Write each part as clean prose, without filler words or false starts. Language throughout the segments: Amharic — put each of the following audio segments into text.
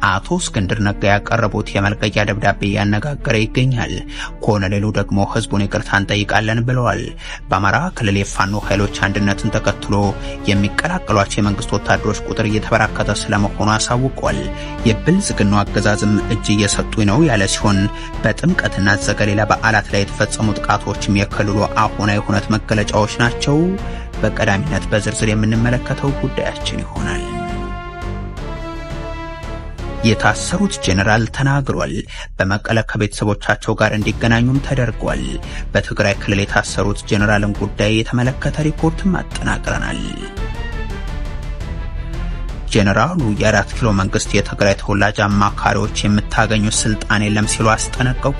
አቶ እስክንድር ነጋ ያቀረቡት የመልቀቂያ ደብዳቤ ያነጋገረ ይገኛል። ኮሎኔሉ ደግሞ ህዝቡን ይቅርታ እንጠይቃለን ብለዋል። በአማራ ክልል የፋኖ ኃይሎች አንድነትን ተከትሎ የሚቀላቀሏቸው የመንግስት ወታደሮች ቁጥር እየተበራከተ ስለመሆኑ አሳውቋል። የብልጽግናው አገዛዝም እጅ እየሰጡኝ ነው ያለ ሲሆን በጥምቀትና ዘገሊላ በዓላት ላይ የተፈጸሙ ጥቃቶችም የክልሉ አሁናዊ ሁነት መገለጫዎች ናቸው። በቀዳሚነት በዝርዝር የምንመለከተው ጉዳያችን ይሆናል። የታሰሩት ጄኔራል ተናግሯል። በመቀለ ከቤተሰቦቻቸው ጋር እንዲገናኙም ተደርጓል። በትግራይ ክልል የታሰሩት ጄኔራልን ጉዳይ የተመለከተ ሪፖርትም አጠናቅረናል። ጄኔራሉ የ4 ኪሎ መንግስት የትግራይ ተወላጅ አማካሪዎች የምታገኙት ስልጣን የለም ሲሉ አስጠነቀቁ።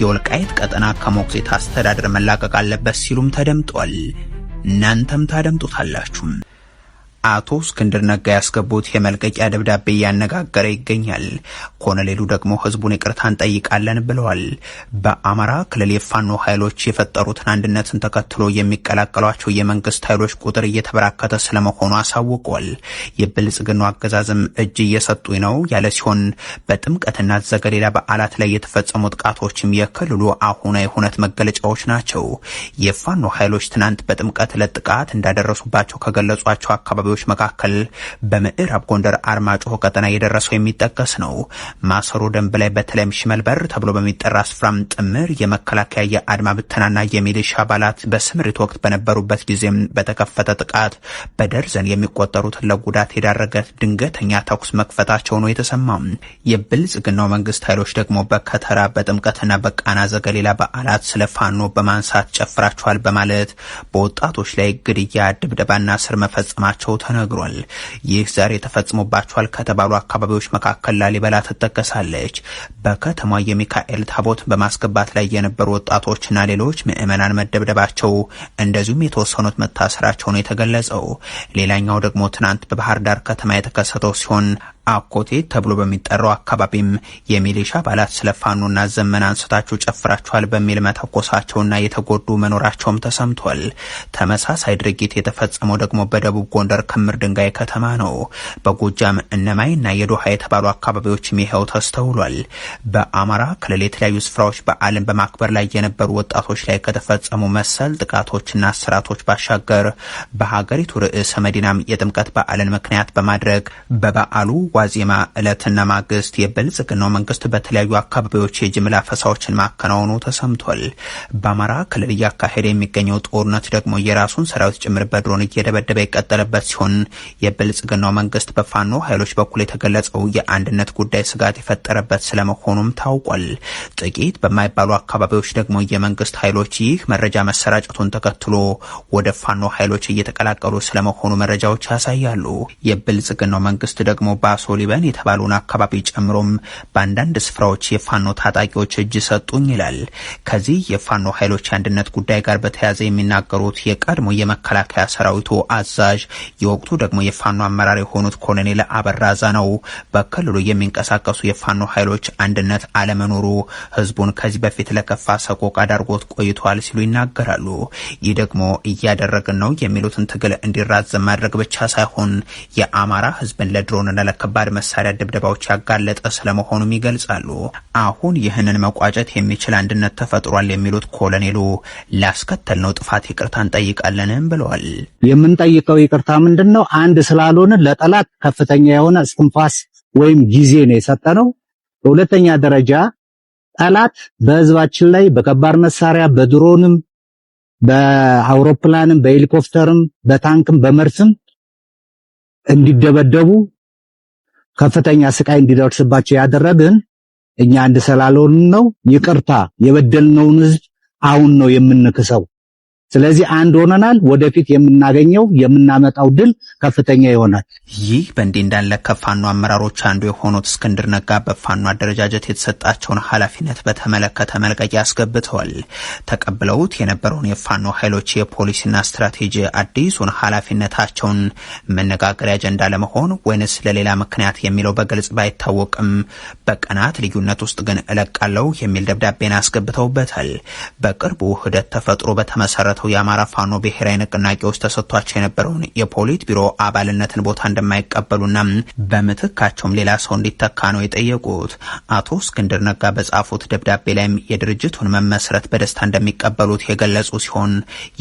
የወልቃይት ቀጠና ከሞግዚት አስተዳደር መላቀቅ አለበት ሲሉም ተደምጧል። እናንተም ታደምጡታላችሁ። አቶ እስክንድር ነጋ ያስገቡት የመልቀቂያ ደብዳቤ ያነጋገረ ይገኛል። ኮሎኔሉ ደግሞ ህዝቡን ይቅርታ እንጠይቃለን ብለዋል። በአማራ ክልል የፋኖ ኃይሎች የፈጠሩትን አንድነትን ተከትሎ የሚቀላቀሏቸው የመንግስት ኃይሎች ቁጥር እየተበራከተ ስለመሆኑ አሳውቋል። የብልጽግናው አገዛዝም እጅ እየሰጡኝ ነው ያለ ሲሆን በጥምቀትና ዘገሊላ በዓላት ላይ የተፈጸሙ ጥቃቶችም የክልሉ አሁናዊ ሁነት መገለጫዎች ናቸው። የፋኖ ኃይሎች ትናንት በጥምቀት ለጥቃት እንዳደረሱባቸው ከገለጿቸው አካባቢዎች መካከል በምዕራብ ጎንደር አርማጭሆ ቀጠና የደረሰው የሚጠቀስ ነው። ማሰሮ ደንብ ላይ በተለይም ሽመልበር ተብሎ በሚጠራ ስፍራም ጥምር የመከላከያ የአድማ ብተናና የሚሊሻ አባላት በስምሪት ወቅት በነበሩበት ጊዜም በተከፈተ ጥቃት በደርዘን የሚቆጠሩትን ለጉዳት የዳረገ ድንገተኛ ተኩስ መክፈታቸው ነው የተሰማው። የብልጽግናው መንግስት ኃይሎች ደግሞ በከተራ በጥምቀትና በቃና ዘገሊላ በዓላት ስለ ፋኖ በማንሳት ጨፍራቸዋል በማለት በወጣቶች ላይ ግድያ፣ ድብደባና ስር መፈጸማቸው ተነግሯል። ይህ ዛሬ ተፈጽሞባቸዋል ከተባሉ አካባቢዎች መካከል ላሊበላ ትጠቀሳለች። በከተማ የሚካኤል ታቦት በማስገባት ላይ የነበሩ ወጣቶችና ሌሎች ምዕመናን መደብደባቸው እንደዚሁም የተወሰኑት መታሰራቸው ነው የተገለጸው። ሌላኛው ደግሞ ትናንት በባህር ዳር ከተማ የተከሰተው ሲሆን አኮቴት ተብሎ በሚጠራው አካባቢም የሚሊሻ አባላት ስለ ፋኖና ዘመን አንስታችሁ ጨፍራችኋል በሚል መተኮሳቸውና የተጎዱ መኖራቸውም ተሰምቷል። ተመሳሳይ ድርጊት የተፈጸመው ደግሞ በደቡብ ጎንደር ክምር ድንጋይ ከተማ ነው። በጎጃም እነማይና የዶሃ የተባሉ አካባቢዎችም ይኸው ተስተውሏል። በአማራ ክልል የተለያዩ ስፍራዎች በዓልን በማክበር ላይ የነበሩ ወጣቶች ላይ ከተፈጸሙ መሰል ጥቃቶችና እስራቶች ባሻገር በሀገሪቱ ርዕሰ መዲናም የጥምቀት በዓልን ምክንያት በማድረግ በበዓሉ ዋዜማ ዕለትና ማግስት የብልጽግናው መንግስት በተለያዩ አካባቢዎች የጅምላ ፈሳዎችን ማከናወኑ ተሰምቷል። በአማራ ክልል እያካሄደ የሚገኘው ጦርነት ደግሞ የራሱን ሰራዊት ጭምር በድሮን እየደበደበ የቀጠለበት ሲሆን የብልጽግናው መንግስት በፋኖ ኃይሎች በኩል የተገለጸው የአንድነት ጉዳይ ስጋት የፈጠረበት ስለመሆኑም ታውቋል። ጥቂት በማይባሉ አካባቢዎች ደግሞ የመንግስት ኃይሎች ይህ መረጃ መሰራጨቱን ተከትሎ ወደ ፋኖ ኃይሎች እየተቀላቀሉ ስለመሆኑ መረጃዎች ያሳያሉ። የብልጽግናው መንግስት ደግሞ ሶሊበን የተባለውን አካባቢ ጨምሮም በአንዳንድ ስፍራዎች የፋኖ ታጣቂዎች እጅ ሰጡኝ ይላል። ከዚህ የፋኖ ኃይሎች አንድነት ጉዳይ ጋር በተያያዘ የሚናገሩት የቀድሞ የመከላከያ ሰራዊቱ አዛዥ የወቅቱ ደግሞ የፋኖ አመራር የሆኑት ኮሎኔል አበራዛ ነው በክልሉ የሚንቀሳቀሱ የፋኖ ኃይሎች አንድነት አለመኖሩ ህዝቡን ከዚህ በፊት ለከፋ ሰቆቃ ዳርጎት ቆይቷል ሲሉ ይናገራሉ። ይህ ደግሞ እያደረግን ነው የሚሉትን ትግል እንዲራዘም ማድረግ ብቻ ሳይሆን የአማራ ህዝብን ለድሮንና ከባድ መሳሪያ ድብደባዎች ያጋለጠ ስለመሆኑም ይገልጻሉ። አሁን ይህንን መቋጨት የሚችል አንድነት ተፈጥሯል የሚሉት ኮሎኔሉ ላስከተልነው ጥፋት ይቅርታ እንጠይቃለንም ብለዋል። የምንጠይቀው ይቅርታ ምንድነው? አንድ ስላልሆነ ለጠላት ከፍተኛ የሆነ እስትንፋስ ወይም ጊዜ ነው የሰጠነው። በሁለተኛ ደረጃ ጠላት በህዝባችን ላይ በከባድ መሳሪያ በድሮንም በአውሮፕላንም በሄሊኮፕተርም በታንክም በመርስም እንዲደበደቡ ከፍተኛ ስቃይ እንዲደርስባቸው ያደረግን እኛ አንድ ስላልሆን ነው። ይቅርታ የበደልነውን ህዝብ አሁን ነው የምንክሰው። ስለዚህ አንድ ሆነናል። ወደፊት የምናገኘው የምናመጣው ድል ከፍተኛ ይሆናል። ይህ በእንዲህ እንዳለ ከፋኖ አመራሮች አንዱ የሆኑት እስክንድር ነጋ በፋኖ አደረጃጀት የተሰጣቸውን ኃላፊነት በተመለከተ መልቀቂያ አስገብተዋል። ተቀብለውት የነበረውን የፋኖ ኃይሎች የፖሊሲና ስትራቴጂ አዲሱን ኃላፊነታቸውን መነጋገሪያ አጀንዳ ለመሆን ወይንስ ለሌላ ምክንያት የሚለው በግልጽ ባይታወቅም በቀናት ልዩነት ውስጥ ግን እለቃለሁ የሚል ደብዳቤን አስገብተውበታል። በቅርቡ ውህደት ተፈጥሮ በተመሰረተ በተመሰረተው የአማራ ፋኖ ብሔራዊ ንቅናቄ ውስጥ ተሰጥቷቸው የነበረውን የፖሊት ቢሮ አባልነትን ቦታ እንደማይቀበሉና በምትካቸውም ሌላ ሰው እንዲተካ ነው የጠየቁት። አቶ እስክንድር ነጋ በጻፉት ደብዳቤ ላይም የድርጅቱን መመስረት በደስታ እንደሚቀበሉት የገለጹ ሲሆን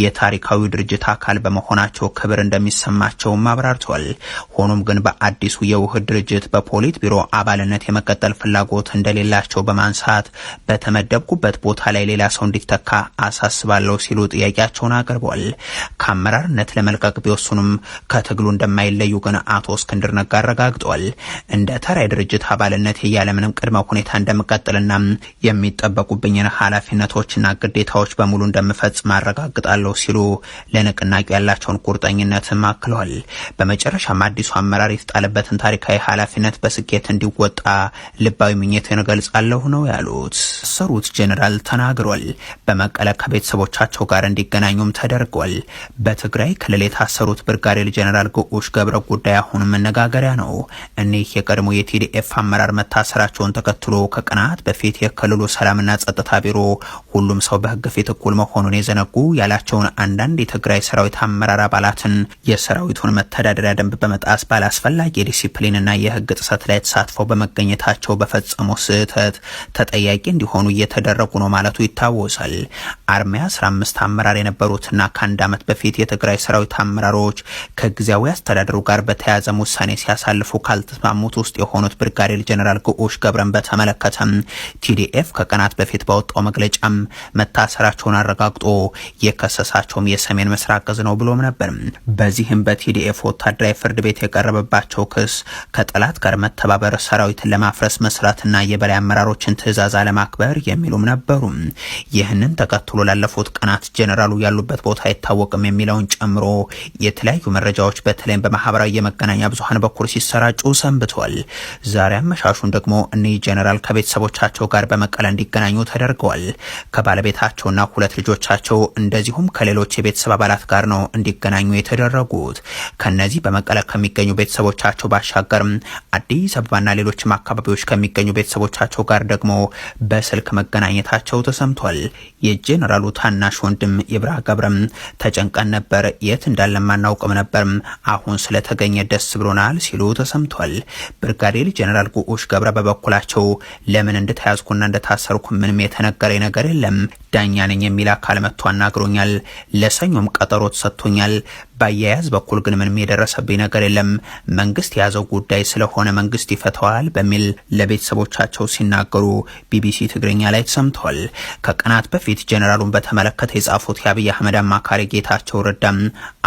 የታሪካዊ ድርጅት አካል በመሆናቸው ክብር እንደሚሰማቸውም አብራርተዋል። ሆኖም ግን በአዲሱ የውህድ ድርጅት በፖሊት ቢሮ አባልነት የመቀጠል ፍላጎት እንደሌላቸው በማንሳት በተመደብኩበት ቦታ ላይ ሌላ ሰው እንዲተካ አሳስባለሁ ሲሉ ጥያቄያቸውን አቅርበዋል። ከአመራርነት ለመልቀቅ ቢወስኑም ከትግሉ እንደማይለዩ ግን አቶ እስክንድር ነጋ አረጋግጠዋል። እንደ ተራ ድርጅት አባልነት ያለምንም ቅድመ ሁኔታ እንደምቀጥልና የሚጠበቁብኝን ኃላፊነቶችና ግዴታዎች በሙሉ እንደምፈጽም አረጋግጣለሁ ሲሉ ለንቅናቄው ያላቸውን ቁርጠኝነትም አክለዋል። በመጨረሻም አዲሱ አመራር የተጣለበትን ታሪካዊ ኃላፊነት በስኬት እንዲወጣ ልባዊ ምኞቴን እገልጻለሁ ነው ያሉት። ሰሩት ጄኔራል ተናግሯል። በመቀለ ከቤተሰቦቻቸው ጋር እንዲገናኙም ተደርጓል። በትግራይ ክልል የታሰሩት ብርጋዴር ጄኔራል ጉዑሽ ገብረ ጉዳይ አሁን መነጋገሪያ ነው። እኒህ የቀድሞ የቲዲኤፍ አመራር መታሰራቸውን ተከትሎ ከቀናት በፊት የክልሉ ሰላምና ጸጥታ ቢሮ ሁሉም ሰው በሕግ ፊት እኩል መሆኑን የዘነጉ ያላቸውን አንዳንድ የትግራይ ሰራዊት አመራር አባላትን የሰራዊቱን መተዳደሪያ ደንብ በመጣስ ባላስፈላጊ የዲሲፕሊንና የሕግ ጥሰት ላይ ተሳትፈው በመገኘታቸው በፈጸመው ስህተት ተጠያቂ እንዲሆኑ እየተደረጉ ነው ማለቱ ይታወሳል። አርሚያ 15 አመራር የነበሩትና ከአንድ ዓመት በፊት የትግራይ ሰራዊት አመራሮች ከጊዜያዊ አስተዳደሩ ጋር በተያያዘ ውሳኔ ሲያሳልፉ ካልተስማሙት ውስጥ የሆኑት ብርጋዴር ጄኔራል ጉዑሽ ገብረን በተመለከተም ቲዲኤፍ ከቀናት በፊት ባወጣው መግለጫም መታሰራቸውን አረጋግጦ የከሰሳቸውም የሰሜን ምስራቅ እዝ ነው ብሎም ነበር። በዚህም በቲዲኤፍ ወታደራዊ ፍርድ ቤት የቀረበባቸው ክስ ከጠላት ጋር መተባበር፣ ሰራዊትን ለማፍረስ መስራትና የበላይ አመራሮችን ትዕዛዝ አለማክበር የሚሉም ነበሩ። ይህንን ተከትሎ ላለፉት ቀናት ጄኔራሉ ያሉበት ቦታ አይታወቅም የሚለውን ጨምሮ የተለያዩ መረጃዎች በተለይም በማህበራዊ የመገናኛ ብዙሃን በኩል ሲሰራጩ ሰንብተዋል። ዛሬ አመሻሹን ደግሞ እኒህ ጄኔራል ከቤተሰቦቻቸው ጋር በመቀለ እንዲገናኙ ተደርገዋል። ከባለቤታቸውና ሁለት ልጆቻቸው እንደዚሁም ከሌሎች የቤተሰብ አባላት ጋር ነው እንዲገናኙ የተደረጉት። ከነዚህ በመቀለ ከሚገኙ ቤተሰቦቻቸው ባሻገርም አዲስ አበባና ሌሎችም አካባቢዎች ከሚገኙ ቤተሰቦቻቸው ጋር ደግሞ በስልክ መገናኘታቸው ተሰምቷል። የጄኔራሉ ታናሽ ወንድም ይብራ ገብረም ተጨንቀን ነበር፣ የት እንዳለም አናውቅም ነበር፣ አሁን ስለተገኘ ደስ ብሎናል ሲሉ ተሰምቷል። ብርጋዴር ጄኔራል ጉዑሽ ገብረ በበኩላቸው ለምን እንደተያዝኩና እንደታሰርኩ ምንም የተነገረኝ ነገር የለም፣ ዳኛ ነኝ የሚል አካል መጥቶ አናግሮኛል፣ ለሰኞም ቀጠሮ ተሰጥቶኛል፣ በአያያዝ በኩል ግን ምንም የደረሰብኝ ነገር የለም፣ መንግስት የያዘው ጉዳይ ስለሆነ መንግስት ይፈተዋል በሚል ለቤተሰቦቻቸው ሲናገሩ ቢቢሲ ትግርኛ ላይ ተሰምተዋል። ከቀናት በፊት ጄኔራሉን በተመለከተ የጻፉት የአብይ አህመድ አማካሪ ጌታቸው ረዳም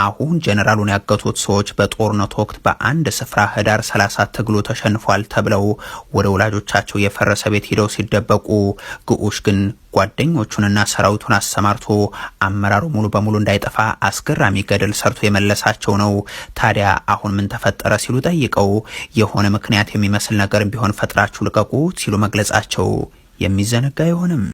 አሁን ጄኔራሉን ያገቱት ሰዎች በጦርነት ወቅት በአንድ ስፍራ ህዳር 30 ትግሉ ተሸንፏል ተብለው ወደ ወላጆቻቸው የፈረሰ ቤት ሄደው ሲደበቁ፣ ጉዑሽ ግን ጓደኞቹንና ሰራዊቱን አሰማርቶ አመራሩ ሙሉ በሙሉ እንዳይጠፋ አስገራሚ ገድል ሰርቶ የመለሳቸው ነው። ታዲያ አሁን ምን ተፈጠረ ሲሉ ጠይቀው የሆነ ምክንያት የሚመስል ነገር ቢሆን ፈጥራችሁ ልቀቁ ሲሉ መግለጻቸው የሚዘነጋ አይሆንም።